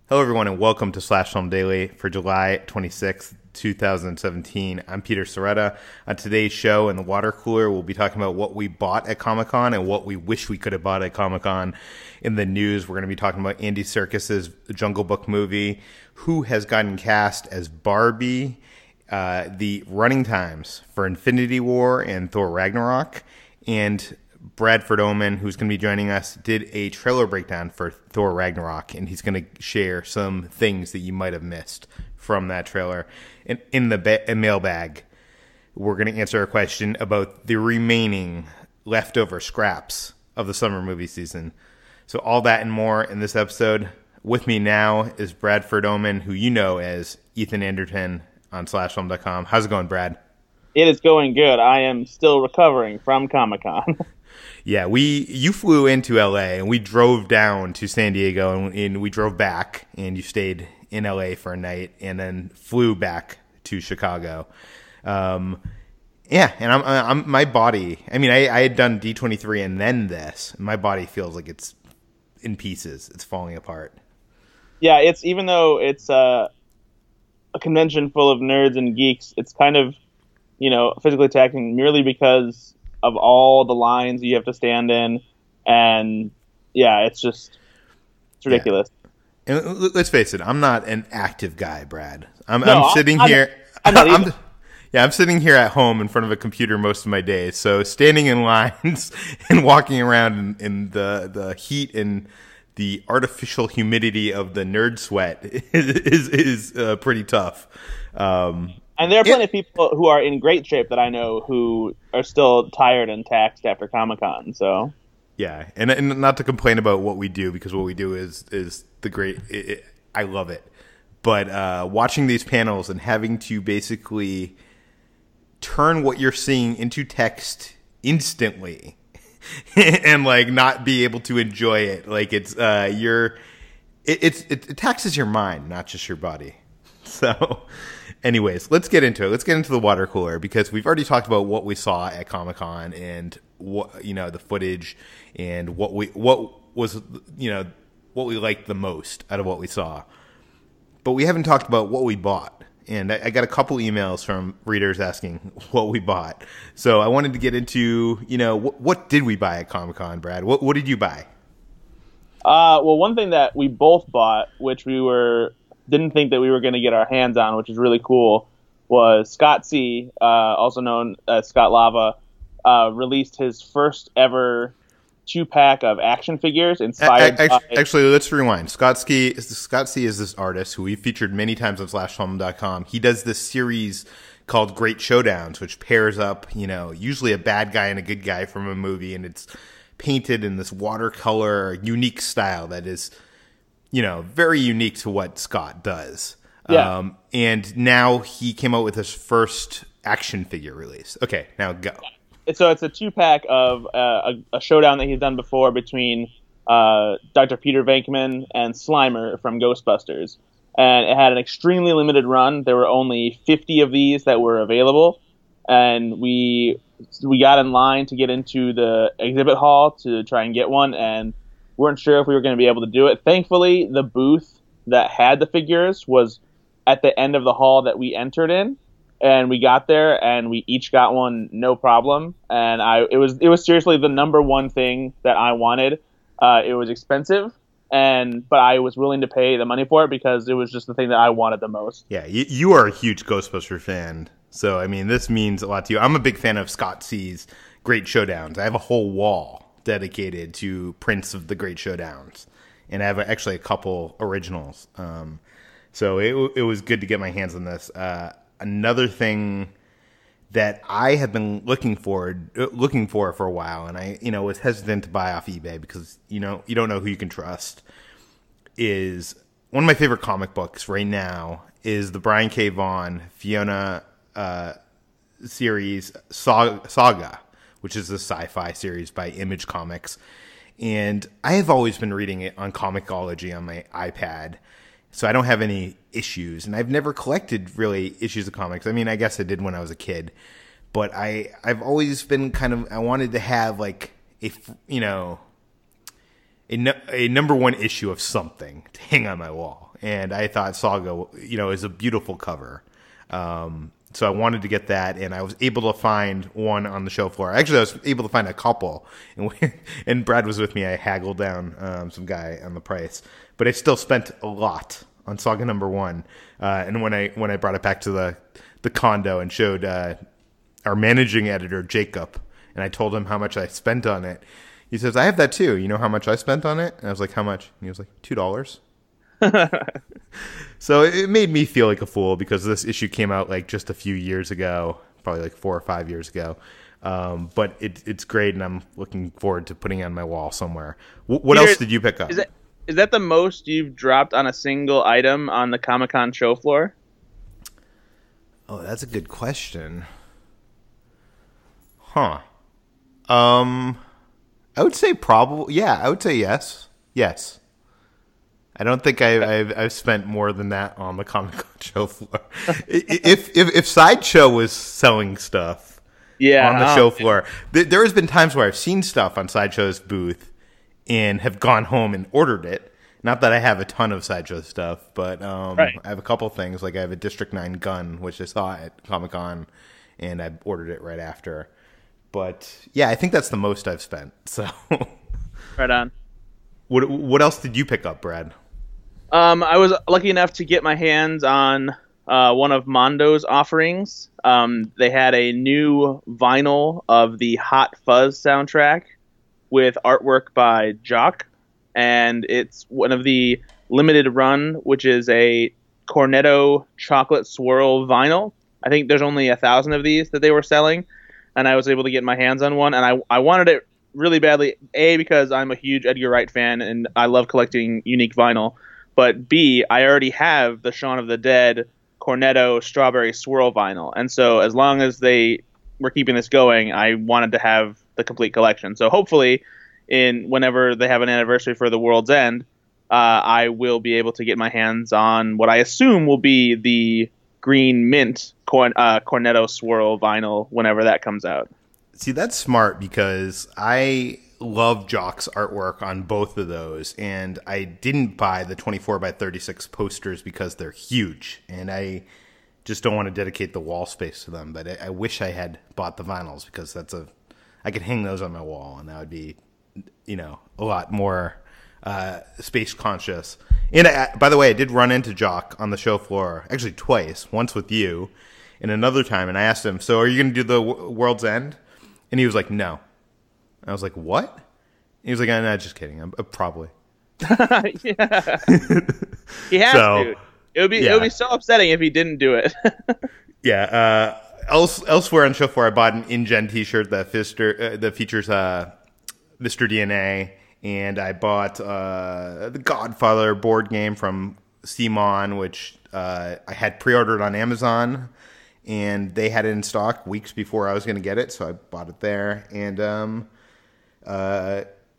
Hello, everyone, and welcome to Slash Film Daily for July 26th, 2017. I'm Peter Serkis. On today's show in the water cooler, we'll be talking about what we bought at Comic-Con and what we wish we could have bought at Comic-Con. In the news, we're going to be talking about Andy Serkis' Jungle Book movie, who has gotten cast as Barbie, the running times for Infinity War and Thor Ragnarok, and Bradford Oman, who's going to be joining us, did a trailer breakdown for Thor Ragnarok, and he's going to share some things that you might have missed from that trailer. And in the mailbag, we're going to answer a question about the remaining leftover scraps of the summer movie season. So all that and more in this episode. With me now is Bradford Oman, who you know as Ethan Anderton on SlashFilm.com. How's it going, Brad? It is going good. I am still recovering from Comic-Con. Yeah, you flew into LA and we drove down to San Diego and we drove back, and you stayed in LA for a night and then flew back to Chicago. Yeah, and I'm my body. I mean, I had done D23 and then this. And my body feels like it's in pieces. It's falling apart. Yeah, it's even though it's a convention full of nerds and geeks, it's kind of, physically taxing merely because of all the lines you have to stand in, and yeah, it's ridiculous. Yeah. And let's face it, I'm not an active guy, Brad. I'm sitting at home in front of a computer most of my days. So standing in lines and walking around in the heat and the artificial humidity of the nerd sweat is pretty tough. And there are plenty of people who are in great shape that I know who are still tired and taxed after Comic-Con. So yeah, and not to complain about what we do, because what we do is the great. I love it, but watching these panels and having to basically turn what you're seeing into text instantly, and like not be able to enjoy it, like it taxes your mind, not just your body. So. Anyways, let's get into it. Let's get into the water cooler, because we've already talked about what we saw at Comic-Con and what the footage and what we liked the most out of what we saw. But we haven't talked about what we bought. And I got a couple emails from readers asking what we bought. So I wanted to get into, what did we buy at Comic-Con, Brad? What did you buy? Well, one thing that we both bought, which didn't think that we were going to get our hands on, which is really cool, was Scott C, also known as Scott Lava, released his first ever 2-pack of action figures inspired by... Actually, let's rewind. Scott C is this artist who we featured many times on SlashFilm.com. He does this series called Great Showdowns, which pairs up, usually a bad guy and a good guy from a movie, and it's painted in this watercolor, unique style that is... very unique to what Scott does. Yeah. And now he came out with his first action figure release. Okay, now go. So it's a 2-pack of a showdown that he's done before between Dr. Peter Venkman and Slimer from Ghostbusters. And it had an extremely limited run. There were only 50 of these that were available. And we got in line to get into the exhibit hall to try and get one, and weren't sure if we were going to be able to do it. Thankfully, the booth that had the figures was at the end of the hall that we entered in, and we got there and we each got one, no problem. And it was seriously the number one thing that I wanted. It was expensive, but I was willing to pay the money for it because it was just the thing that I wanted the most. Yeah, you are a huge Ghostbuster fan, so I mean this means a lot to you. I'm a big fan of Scott C's Great Showdowns. I have a whole wall dedicated to prints of the Great Showdowns, and I have actually a couple originals. So it was good to get my hands on this. Another thing that I have been looking for a while, and I was hesitant to buy off eBay because you don't know who you can trust, is one of my favorite comic books right now is the Brian K. Vaughan Fiona series Saga, which is a sci-fi series by Image Comics. And I have always been reading it on Comixology on my iPad, so I don't have any issues. And I've never collected, really, issues of comics. I mean, I guess I did when I was a kid. But I've always been I wanted to have, like, a number one issue of something to hang on my wall. And I thought Saga, is a beautiful cover. So I wanted to get that, and I was able to find one on the show floor. Actually, I was able to find a couple, and Brad was with me. I haggled down some guy on the price, but I still spent a lot on Saga #1. And when I brought it back to the condo and showed our managing editor Jacob, and I told him how much I spent on it, he says, "I have that too. You know how much I spent on it?" And I was like, "How much?" And he was like, $2. So it made me feel like a fool because this issue came out like just a few years ago, probably like 4 or 5 years ago. But it's great, and I'm looking forward to putting it on my wall somewhere. What Peter, else did you pick up? Is that the most you've dropped on a single item on the Comic-Con show floor? Oh, that's a good question. Huh. I would say probably, yeah, I would say yes. Yes. I don't think I've spent more than that on the Comic-Con show floor. If Sideshow was selling stuff on the show floor, there has been times where I've seen stuff on Sideshow's booth and have gone home and ordered it. Not that I have a ton of Sideshow stuff, but I have a couple things. Like I have a District 9 gun, which I saw at Comic-Con, and I ordered it right after. But yeah, I think that's the most I've spent. So right on. What else did you pick up, Brad? I was lucky enough to get my hands on one of Mondo's offerings. They had a new vinyl of the Hot Fuzz soundtrack with artwork by Jock, and it's one of the limited run, which is a Cornetto chocolate swirl vinyl. I think there's only 1,000 of these that they were selling, and I was able to get my hands on one, and I wanted it really badly, A, because I'm a huge Edgar Wright fan, and I love collecting unique vinyl, but B, I already have the Shaun of the Dead Cornetto Strawberry Swirl vinyl. And so as long as they were keeping this going, I wanted to have the complete collection. So hopefully, whenever they have an anniversary for The World's End, I will be able to get my hands on what I assume will be the green mint Cornetto Swirl vinyl whenever that comes out. See, that's smart because I love Jock's artwork on both of those, and I didn't buy the 24x36 posters because they're huge, and I just don't want to dedicate the wall space to them. But I wish I had bought the vinyls because I could hang those on my wall, and that would be, a lot more space conscious. And by the way, I did run into Jock on the show floor, actually twice, once with you, and another time, and I asked him, "So are you going to do the World's End?" And he was like, "No." I was like, "What?" He was like, "No, just kidding. I'm probably." Yeah. He has to. It would be so upsetting if he didn't do it. Yeah. Elsewhere on show 4, I bought an InGen T-shirt that features Mr. DNA, and I bought the Godfather board game from Simon, which I had pre-ordered on Amazon, and they had it in stock weeks before I was going to get it, so I bought it there. And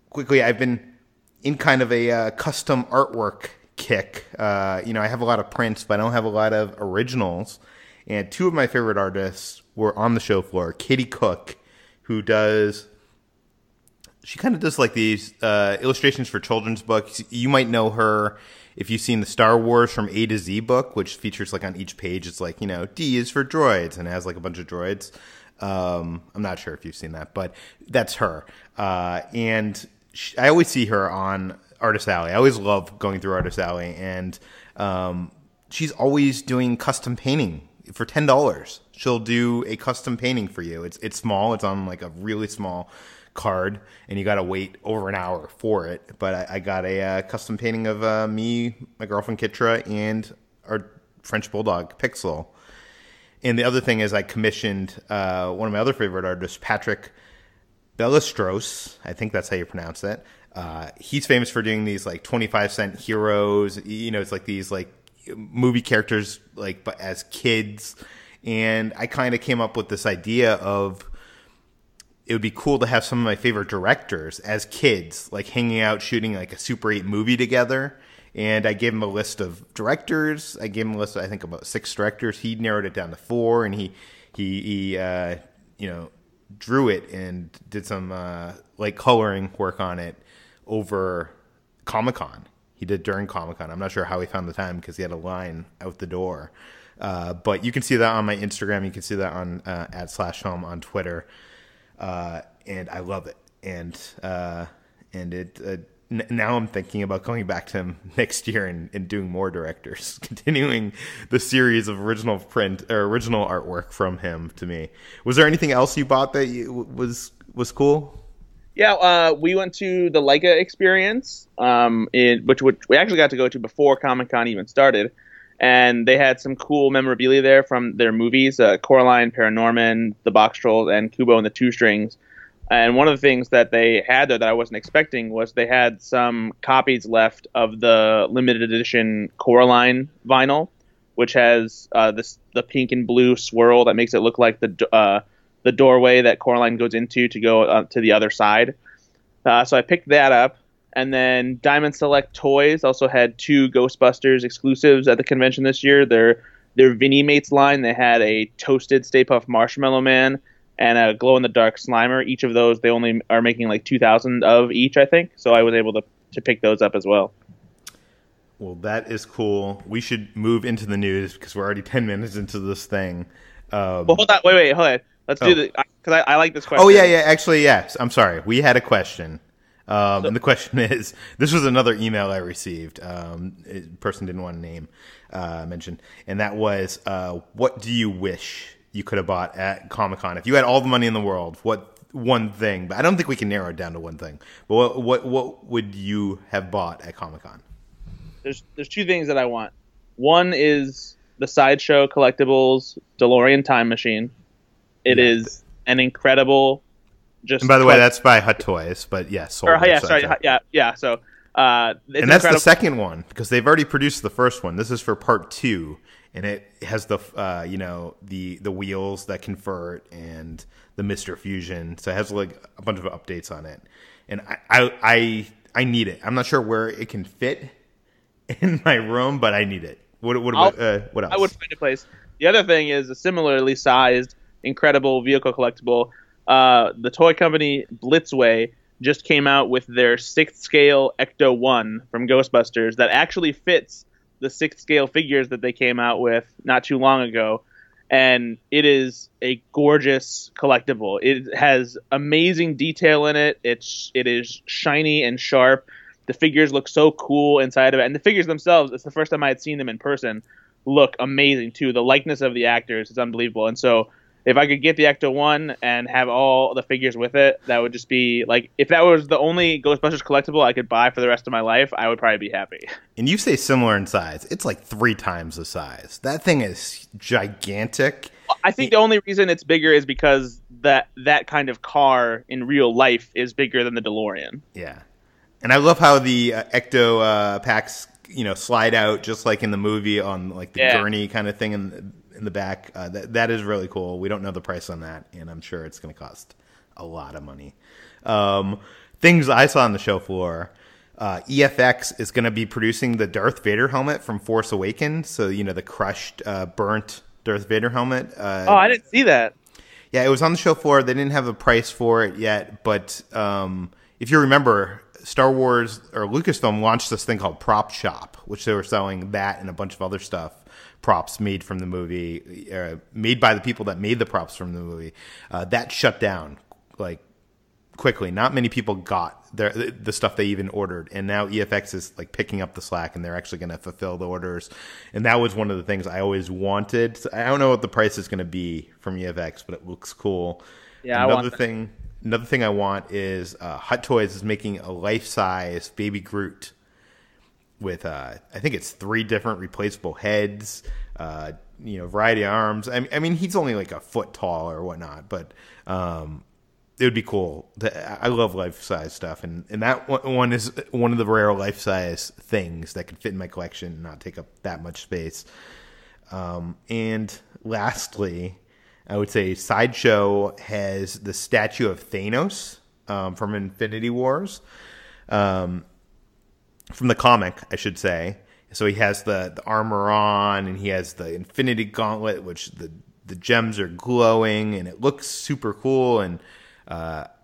quickly, I've been in kind of a custom artwork kick. I have a lot of prints, but I don't have a lot of originals. And two of my favorite artists were on the show floor. Katie Cook, who she kind of does like these illustrations for children's books. You might know her if you've seen the Star Wars from A to Z book, which features like on each page, it's like, D is for droids, and it has like a bunch of droids. I'm not sure if you've seen that, but that's her. And I always see her on Artist Alley. I always love going through Artist Alley, and she's always doing custom painting for $10. She'll do a custom painting for you. It's small. It's on like a really small card, and you got to wait over an hour for it. But I got a custom painting of me, my girlfriend Kitra, and our French Bulldog Pixel. And the other thing is I commissioned one of my other favorite artists, Patrick Ballesteros. I think that's how you pronounce it. He's famous for doing these like 25-cent heroes. It's like these like movie characters like but as kids. And I kind of came up with this idea of it would be cool to have some of my favorite directors as kids, like hanging out, shooting like a Super 8 movie together. And I gave him a list of directors. I gave him a list of, I think, about 6 directors. He narrowed it down to 4, and he drew it and did some like coloring work on it over Comic-Con. He did during Comic-Con. I'm not sure how he found the time because he had a line out the door. But you can see that on my Instagram. You can see that on @/home on Twitter. And I love it. And it now I'm thinking about going back to him next year and doing more directors, continuing the series of original artwork from him to me. Was there anything else you bought that was cool? Yeah, we went to the Leica experience, which we actually got to go to before Comic-Con even started. And they had some cool memorabilia there from their movies, Coraline, Paranorman, The Box Trolls, and Kubo and the Two Strings. And one of the things that they had there that I wasn't expecting was they had some copies left of the limited edition Coraline vinyl, which has the pink and blue swirl that makes it look like the doorway that Coraline goes into to go to the other side. So I picked that up. And then Diamond Select Toys also had 2 Ghostbusters exclusives at the convention this year. Their Vinnie Mates line, they had a toasted Stay Puft Marshmallow Man and a glow-in-the-dark Slimer. Each of those, they only are making like 2,000 of each, I think. So I was able to pick those up as well. Well, that is cool. We should move into the news because we're already 10 minutes into this thing. Well, hold on. Wait. Hold on. Let's do the because I like this question. Oh, yeah. Actually, yes. I'm sorry. We had a question. And the question is, this was another email I received. Person didn't want to name mention. And that was, what do you wish you could have bought at Comic-Con? If you had all the money in the world, what one thing? But I don't think we can narrow it down to one thing. But what would you have bought at Comic-Con? There's 2 things that I want. One is the Sideshow Collectibles DeLorean Time Machine. It is an incredible... And by the way, that's by Hot Toys, but yes. So, and that's incredible. The second one because they've already produced the first one. This is for part 2, and it has the the wheels that convert and the Mr. Fusion. So it has like a bunch of updates on it, and I need it. I'm not sure where it can fit in my room, but I need it. What else? I would find a place. The other thing is a similarly sized, incredible vehicle collectible. The toy company Blitzway just came out with their 6th scale Ecto 1 from Ghostbusters that actually fits the 6th scale figures that they came out with not too long ago. And it is a gorgeous collectible. It has amazing detail in it. It is shiny and sharp. The figures look so cool inside of it. And the figures themselves, it's the first time I had seen them in person, look amazing too. The likeness of the actors is unbelievable. And so if I could get the Ecto 1 and have all the figures with it, that would just be like, if that was the only Ghostbusters collectible I could buy for the rest of my life, I would probably be happy. And you say similar in size. It's like 3 times the size. That thing is gigantic. I think the only reason it's bigger is because that kind of car in real life is bigger than the DeLorean. Yeah. And I love how the Ecto packs, slide out just like in the movie on like the gurney kind of thing in the back. That is really cool. We don't know the price on that, and I'm sure it's going to cost a lot of money. Things I saw on the show floor. EFX is going to be producing the Darth Vader helmet from Force Awakens. So, the crushed, burnt Darth Vader helmet. I didn't see that. Yeah, it was on the show floor. They didn't have a price for it yet, but if you remember, Star Wars or Lucasfilm launched this thing called Prop Shop, which they were selling that and a bunch of other stuff. Props made from the movie, made by the people that made the props from the movie. That shut down like quickly. Not many people got the stuff they even ordered, and now EFX is like picking up the slack, and they're actually going to fulfill the orders. And that was one of the things I always wanted. So I don't know what the price is going to be from EFX, but it looks cool. Yeah, Another thing I want is Hot Toys is making a life-size Baby Groot with I think it's 3 different replaceable heads, variety of arms. I mean, he's only like a foot tall or whatnot, but it would be cool. I love life-size stuff, and that one is one of the rare life-size things that could fit in my collection and not take up that much space. And lastly, I would say Sideshow has the statue of Thanos from Infinity Wars. From the comic, I should say. So he has the armor on, and he has the Infinity Gauntlet, which the gems are glowing, and it looks super cool. And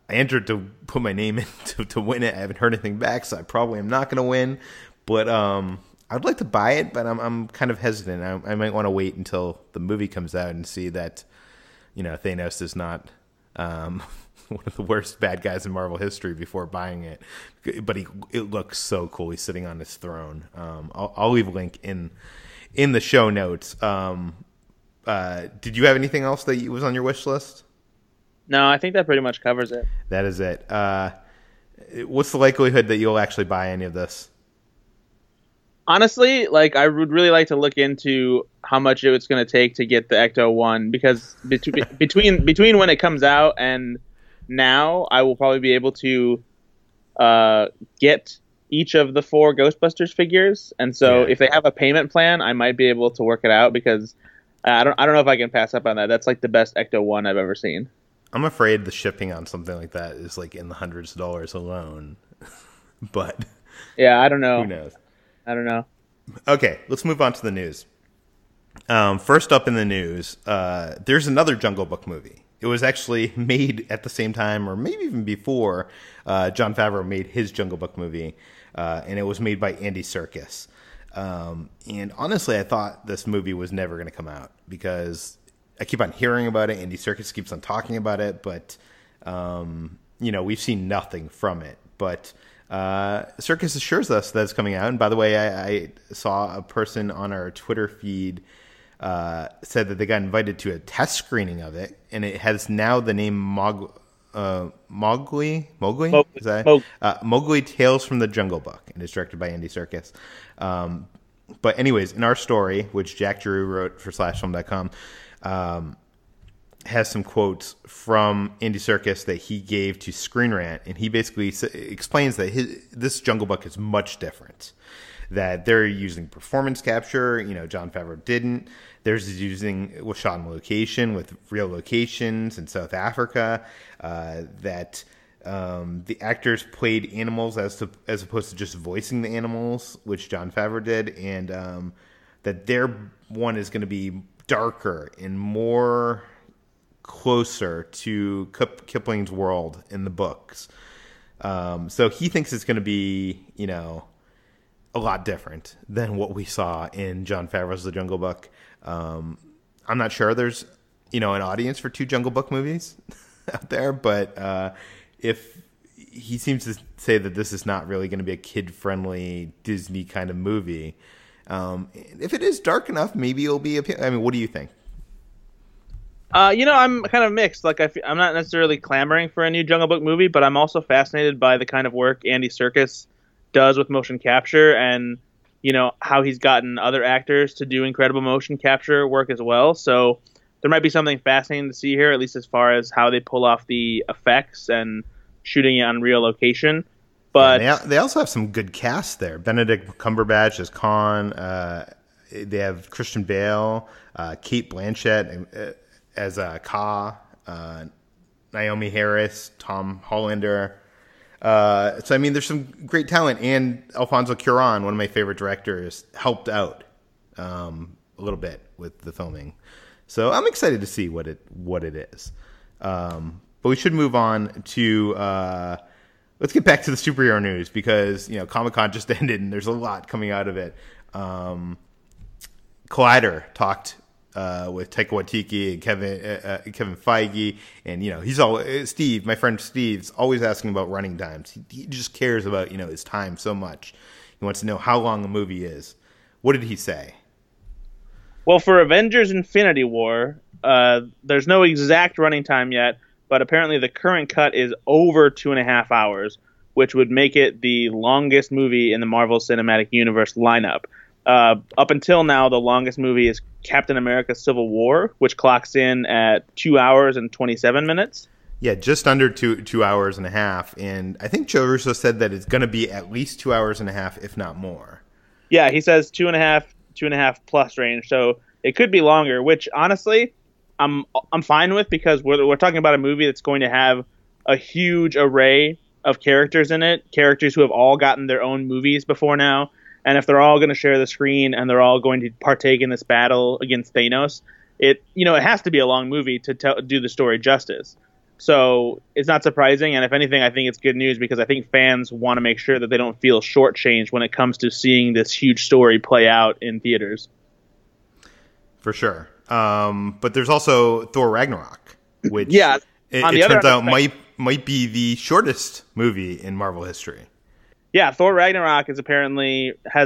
entered to put my name in to win it. I haven't heard anything back, so I probably am not going to win. But I'd like to buy it, but I'm kind of hesitant. I might want to wait until the movie comes out and see that, Thanos is not one of the worst bad guys in Marvel history before buying it. But it looks so cool. He's sitting on his throne. I'll leave a link in the show notes. Did you have anything else that was on your wish list? No, I think that pretty much covers it. That is it. What's the likelihood that you'll actually buy any of this? Honestly, I would really like to look into how much it's going to take to get the Ecto 1, because between when it comes out and now, I will probably be able to get each of the 4 Ghostbusters figures. And so if they have a payment plan, I might be able to work it out, because I don't know if I can pass up on that. That's the best Ecto 1 I've ever seen. I'm afraid the shipping on something like that is in the hundreds of dollars alone. But yeah, I don't know. Who knows? I don't know. Okay, let's move on to the news. First up in the news, there's another Jungle Book movie. It was actually made at the same time, or maybe even before, Jon Favreau made his Jungle Book movie, and it was made by Andy Serkis. And honestly, I thought this movie was never going to come out, because I keep on hearing about it. Andy Serkis keeps on talking about it, but we've seen nothing from it. But Serkis assures us that it's coming out. And by the way, I saw a person on our Twitter feed said that they got invited to a test screening of it, and it has now the name Mowgli. Is that Mowgli Tales from the Jungle Book, and it's directed by Andy Serkis. But anyways, in our story, which Jack Drew wrote for slashfilm.com, has some quotes from Andy Serkis that he gave to Screen Rant, and he basically explains that this Jungle Book is much different. That they're using performance capture, Jon Favreau didn't. Theirs is was shot on location with real locations in South Africa. That the actors played animals as opposed to just voicing the animals, which Jon Favreau did, and that their one is going to be darker and more closer to Kipling's world in the books. So he thinks it's going to be, a lot different than what we saw in Jon Favreau's The Jungle Book. I'm not sure there's, an audience for 2 Jungle Book movies out there, but if he seems to say that this is not really going to be a kid-friendly Disney kind of movie, if it is dark enough, maybe it'll be what do you think? I'm kind of mixed. I'm not necessarily clamoring for a new Jungle Book movie, but I'm also fascinated by the kind of work Andy Serkis does with motion capture, and how he's gotten other actors to do incredible motion capture work as well. So there might be something fascinating to see here, at least as far as how they pull off the effects and shooting it on real location. But they also have some good cast there. Benedict Cumberbatch as Khan. They have Christian Bale, Kate Blanchett as Ka, Naomi Harris, Tom Hollander. So there's some great talent, and Alfonso Cuarón, one of my favorite directors, helped out a little bit with the filming. So I'm excited to see what it is. But we should move on to let's get back to the superhero news, because Comic-Con just ended and there's a lot coming out of it. Collider talked with Taika Waititi and Kevin Feige, and he's Steve, my friend Steve's always asking about running times. He just cares about his time so much. He wants to know how long a movie is. What did he say? Well, for Avengers Infinity War, there's no exact running time yet, but apparently the current cut is over 2.5 hours, which would make it the longest movie in the Marvel Cinematic Universe lineup. Up until now, the longest movie is Captain America Civil War, which clocks in at 2 hours and 27 minutes. Yeah, just under 2 hours and a half. And I think Joe Russo said that it's going to be at least 2 hours and a half, if not more. Yeah, he says 2.5 plus range. So it could be longer, which honestly, I'm fine with, because we're talking about a movie that's going to have a huge array of characters in it, characters who have all gotten their own movies before now. And if they're all going to share the screen and they're all going to partake in this battle against Thanos, it has to be a long movie to do the story justice. So it's not surprising, and if anything, I think it's good news because I think fans want to make sure that they don't feel shortchanged when it comes to seeing this huge story play out in theaters. For sure. But there's also Thor Ragnarok, which it turns out might be the shortest movie in Marvel history. Yeah, Thor Ragnarok has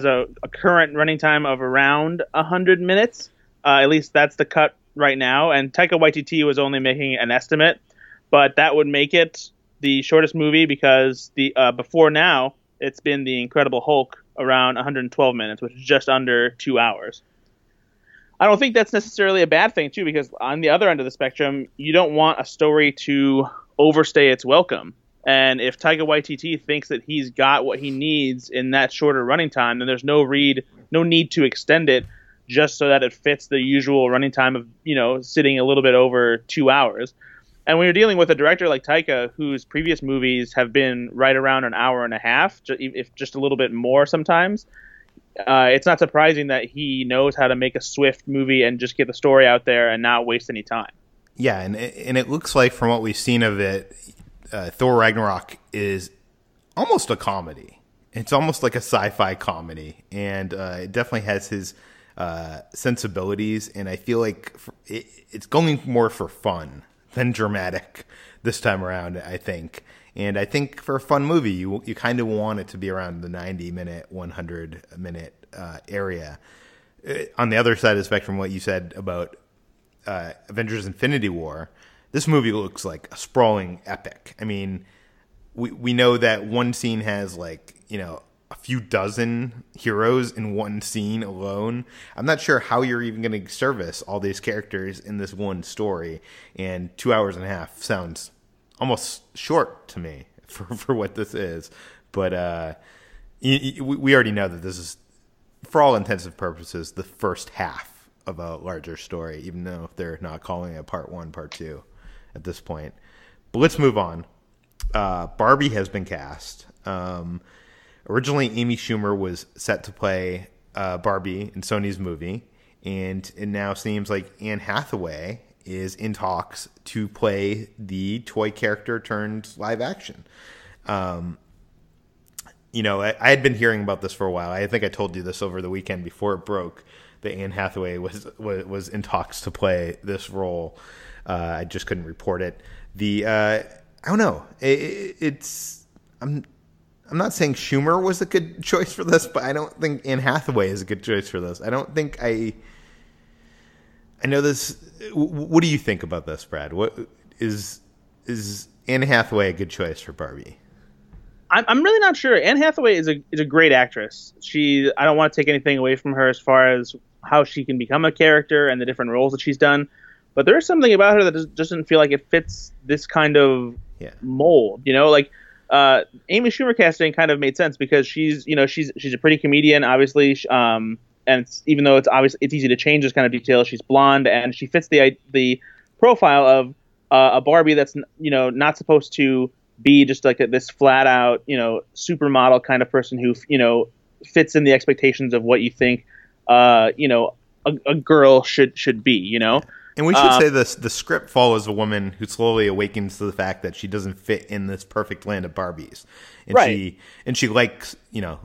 a current running time of around 100 minutes. At least that's the cut right now, and Taika Waititi was only making an estimate. But that would make it the shortest movie because before now, it's been The Incredible Hulk around 112 minutes, which is just under 2 hours. I don't think that's necessarily a bad thing, too, because on the other end of the spectrum, you don't want a story to overstay its welcome. And if Taika Waititi thinks that he's got what he needs in that shorter running time, then there's no need to extend it just so that it fits the usual running time of, sitting a little bit over 2 hours. And when you're dealing with a director like Taika, whose previous movies have been right around an hour and a half, if just a little bit more sometimes, it's not surprising that he knows how to make a swift movie and just get the story out there and not waste any time. Yeah, and it looks like from what we've seen of it, Thor Ragnarok is almost a comedy. It's almost like a sci-fi comedy, and it definitely has his sensibilities, and I feel like it's going more for fun than dramatic this time around, I think. And I think for a fun movie, you kind of want it to be around the 90-minute, 100-minute area. On the other side of the spectrum, what you said about Avengers Infinity War, this movie looks like a sprawling epic. I mean, we know that one scene has a few dozen heroes in one scene alone. I'm not sure how you're even going to service all these characters in this one story, and 2 hours and a half sounds almost short to me for what this is. But we already know that this is, for all intents and purposes, the first half of a larger story, even though they're not calling it part 1, part 2 at this point. But let's move on. Barbie has been cast. Originally, Amy Schumer was set to play Barbie in Sony's movie, and it now seems like Anne Hathaway is in talks to play the toy character turned live action. I had been hearing about this for a while. I think I told you this over the weekend before it broke, that Anne Hathaway was in talks to play this role. I just couldn't report it. I don't know. I'm not saying Schumer was a good choice for this, but I don't think Anne Hathaway is a good choice for this. I don't think I know this. What do you think about this, Brad? What is Anne Hathaway a good choice for Barbie? I'm really not sure. Anne Hathaway is a great actress. I don't want to take anything away from her as far as how she can become a character and the different roles that she's done. But there is something about her that just doesn't feel like it fits this kind of mold. Amy Schumer casting kind of made sense because she's a pretty comedian, obviously. And even though it's easy to change this kind of detail, she's blonde and she fits the profile of a Barbie that's not supposed to be just like this flat out supermodel kind of person who fits in the expectations of what you think a girl should be. And we should say this: the script follows a woman who slowly awakens to the fact that she doesn't fit in this perfect land of Barbies, and right. she likes,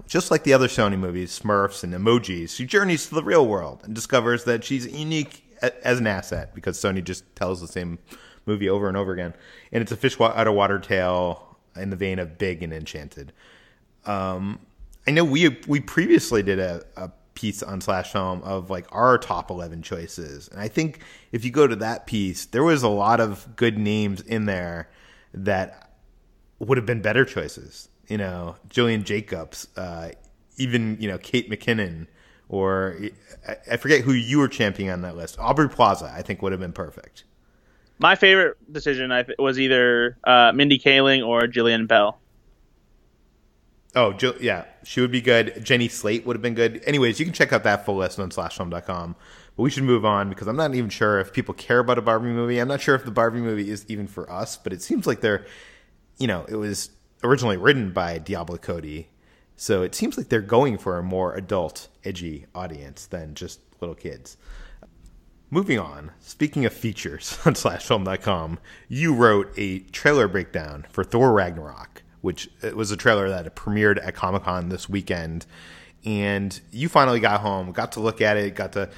just like the other Sony movies, Smurfs and emojis. She journeys to the real world and discovers that she's unique as an asset because Sony just tells the same movie over and over again, and it's a fish out of water tale in the vein of Big and Enchanted. I know we previously did a piece on Slash Film of our top 11 choices, and I think if you go to that piece, there was a lot of good names in there that would have been better choices. Jillian Jacobs, even Kate McKinnon, or I forget who you were championing on that list. Aubrey Plaza, I think would have been perfect. My favorite decision was either Mindy Kaling or Jillian Bell. Oh, yeah, she would be good. Jenny Slate would have been good. Anyways, you can check out that full list on slashfilm.com. But we should move on because I'm not even sure if people care about a Barbie movie. I'm not sure if the Barbie movie is even for us, but it seems like it was originally written by Diablo Cody. So it seems like they're going for a more adult, edgy audience than just little kids. Moving on, speaking of features on slashfilm.com, you wrote a trailer breakdown for Thor Ragnarok, which was a trailer that premiered at Comic-Con this weekend. And you finally got home, got to look at it, got to,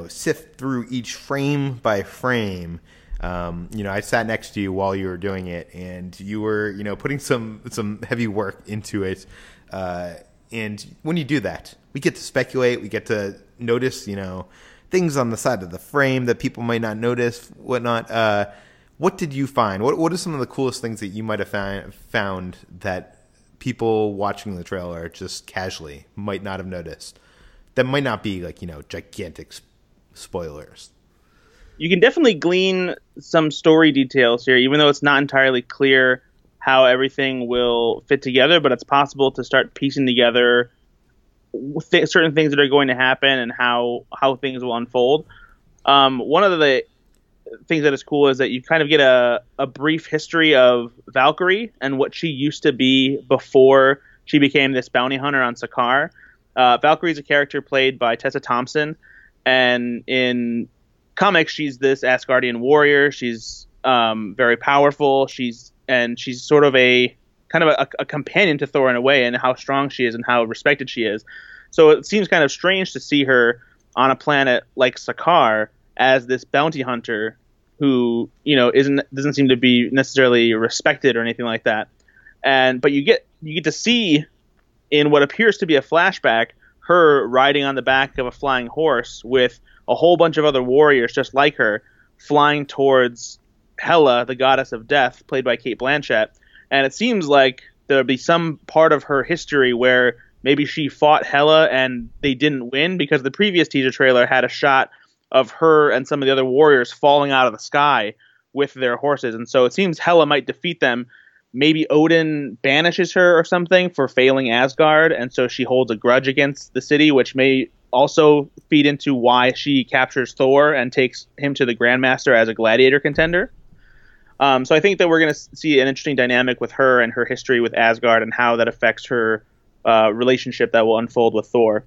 sift through each frame by frame. I sat next to you while you were doing it, and you were, putting some heavy work into it. And when you do that, we get to speculate, we get to notice, things on the side of the frame that people might not notice, whatnot. What did you find? What are some of the coolest things that you might have found that people watching the trailer just casually might not have noticed? That might not be gigantic spoilers. You can definitely glean some story details here, even though it's not entirely clear how everything will fit together, but it's possible to start piecing together certain things that are going to happen and how things will unfold. One of the things that is cool is that you kind of get a brief history of Valkyrie and what she used to be before she became this bounty hunter on Sakaar. Valkyrie is a character played by Tessa Thompson, and in comics she's this Asgardian warrior. She's very powerful. She's sort of a companion to Thor in a way, and how strong she is and how respected she is. So it seems kind of strange to see her on a planet like Sakaar as this bounty hunter who, doesn't seem to be necessarily respected or anything like that. But you get to see, in what appears to be a flashback, her riding on the back of a flying horse with a whole bunch of other warriors just like her, flying towards Hela, the goddess of death, played by Cate Blanchett. And it seems like there'll be some part of her history where maybe she fought Hela and they didn't win, because the previous teaser trailer had a shot of her and some of the other warriors falling out of the sky with their horses. And so it seems Hela might defeat them. Maybe Odin banishes her or something for failing Asgard, and so she holds a grudge against the city, which may also feed into why she captures Thor and takes him to the Grandmaster as a gladiator contender. So I think that we're going to see an interesting dynamic with her and her history with Asgard and how that affects her relationship that will unfold with Thor.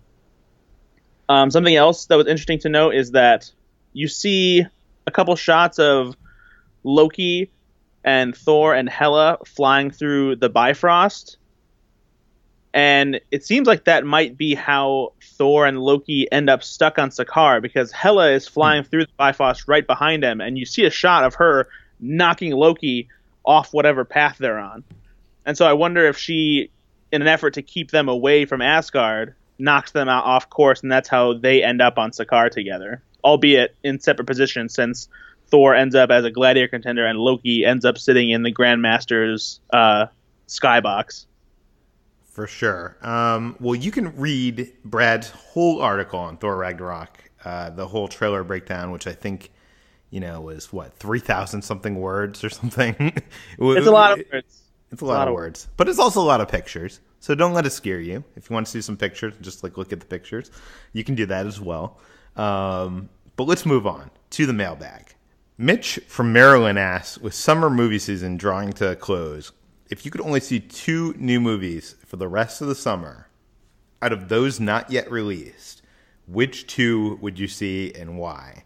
Something else that was interesting to note is that you see a couple shots of Loki and Thor and Hela flying through the Bifrost. And it seems like that might be how Thor and Loki end up stuck on Sakaar, because Hela is flying through the Bifrost right behind him, and you see a shot of her knocking Loki off whatever path they're on. And so I wonder if she, in an effort to keep them away from Asgard, knocks them out off course, and that's how they end up on Sakaar together, albeit in separate positions, since Thor ends up as a gladiator contender and Loki ends up sitting in the Grandmaster's skybox. For sure. Well, you can read Brad's whole article on Thor Ragnarok, the whole trailer breakdown, which I think, was 3,000 something words or something. It's a lot of words. It's a lot of words, but it's also a lot of pictures. So don't let it scare you. If you want to see some pictures, just look at the pictures. You can do that as well. But let's move on to the mailbag. Mitch from Maryland asks, with summer movie season drawing to a close, if you could only see 2 new movies for the rest of the summer, out of those not yet released, which 2 would you see and why?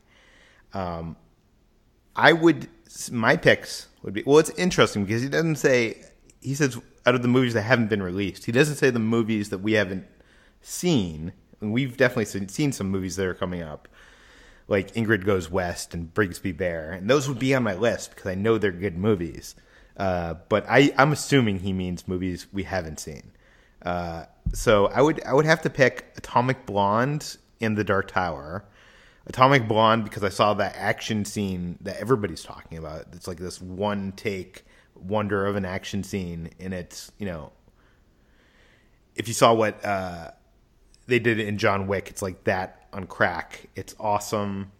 My picks would be, well, it's interesting because he doesn't say, he says out of the movies that haven't been released. He doesn't say the movies that we haven't seen. And we've definitely seen some movies that are coming up, like Ingrid Goes West and Brigsby Bear. And those would be on my list because I know they're good movies. But I'm assuming he means movies we haven't seen. So I would have to pick Atomic Blonde and The Dark Tower. Atomic Blonde because I saw that action scene that everybody's talking about. It's like this one take wonder of an action scene, and it's, if you saw what they did in John Wick, it's like that on crack. It's awesome.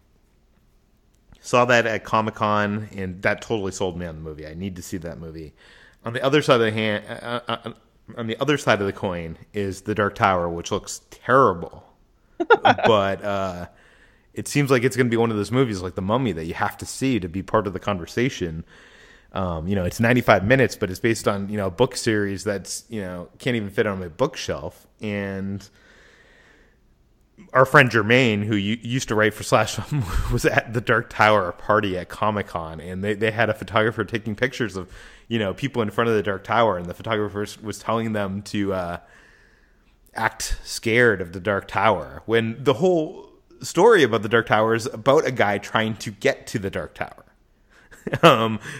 Saw that at Comic-Con, and that totally sold me on the movie. I need to see that movie. On the other side of the coin is The Dark Tower, which looks terrible, but it seems like it's going to be one of those movies like The Mummy that you have to see to be part of the conversation. It's 95 minutes, but it's based on, a book series that's, can't even fit on my bookshelf. And our friend Jermaine, who used to write for Slash Film, was at the Dark Tower party at Comic-Con, and they had a photographer taking pictures of, people in front of the Dark Tower, and the photographer was telling them to act scared of the Dark Tower, when the whole story about the Dark Tower is about a guy trying to get to the Dark Tower.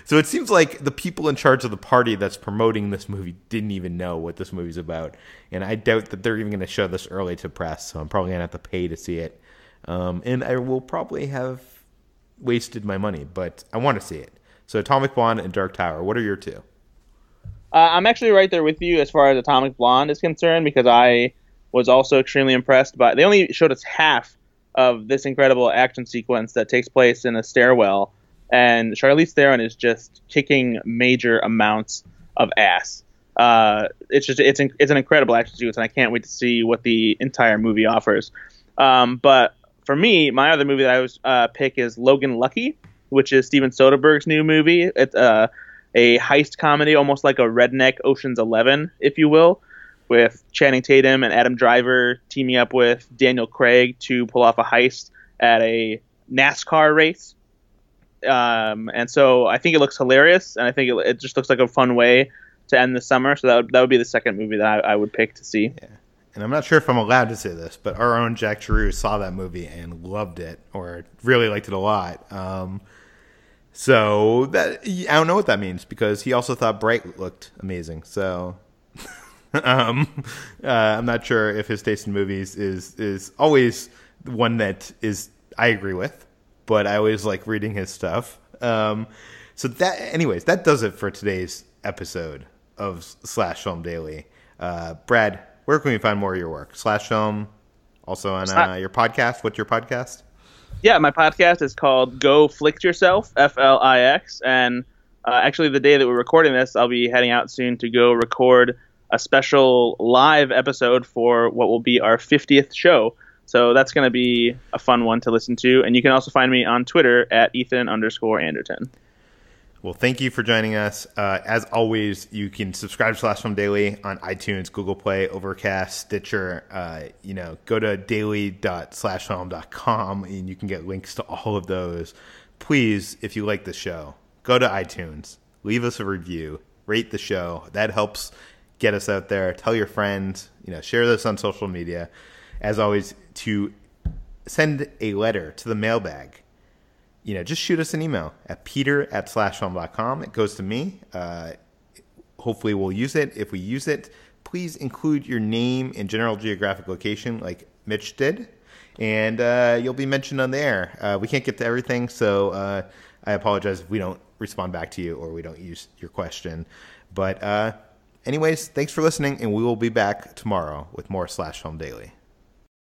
So it seems like the people in charge of the party that's promoting this movie didn't even know what this movie's about. And I doubt that they're even going to show this early to press, so I'm probably going to have to pay to see it. And I will probably have wasted my money, but I want to see it. So Atomic Blonde and Dark Tower, what are your two? I'm actually right there with you as far as Atomic Blonde is concerned, because I was also extremely impressed by... They only showed us half of this incredible action sequence that takes place in a stairwell, and Charlize Theron is just kicking major amounts of ass. It's an incredible action sequence, and I can't wait to see what the entire movie offers. But for me, my other movie that I was pick is Logan Lucky, which is Steven Soderbergh's new movie. It's a heist comedy, almost like a redneck Ocean's 11, if you will, with Channing Tatum and Adam Driver teaming up with Daniel Craig to pull off a heist at a NASCAR race. And so I think it looks hilarious, and I think it just looks like a fun way to end the summer. So that would be the second movie that I would pick to see. Yeah. And I'm not sure if I'm allowed to say this, but our own Jack Giroux saw that movie and loved it, or really liked it a lot. So that I don't know what that means, because he also thought Bright looked amazing. So I'm not sure if his taste in movies is always one that is I agree with. But I always like reading his stuff. So that does it for today's episode of Slash Film Daily. Brad, where can we find more of your work? Slash Film, also on your podcast. What's your podcast? Yeah, my podcast is called Go Flick Yourself, Flix. And actually, the day that we're recording this, I'll be heading out soon to go record a special live episode for what will be our 50th show. So that's going to be a fun one to listen to. And you can also find me on Twitter at Ethan_Anderton. Well, thank you for joining us. As always, you can subscribe to Slash Film Daily on iTunes, Google Play, Overcast, Stitcher. Go to daily.slashfilm.com and you can get links to all of those. Please, if you like the show, go to iTunes, leave us a review, rate the show. That helps get us out there. Tell your friends, share this on social media. As always, to send a letter to the mailbag, just shoot us an email at peter@slashfilm.com. It goes to me. Hopefully we'll use it. If we use it, please include your name and general geographic location like Mitch did, and you'll be mentioned on the air. We can't get to everything, so I apologize if we don't respond back to you or we don't use your question. But anyways, thanks for listening, and we will be back tomorrow with more Slash Film Daily.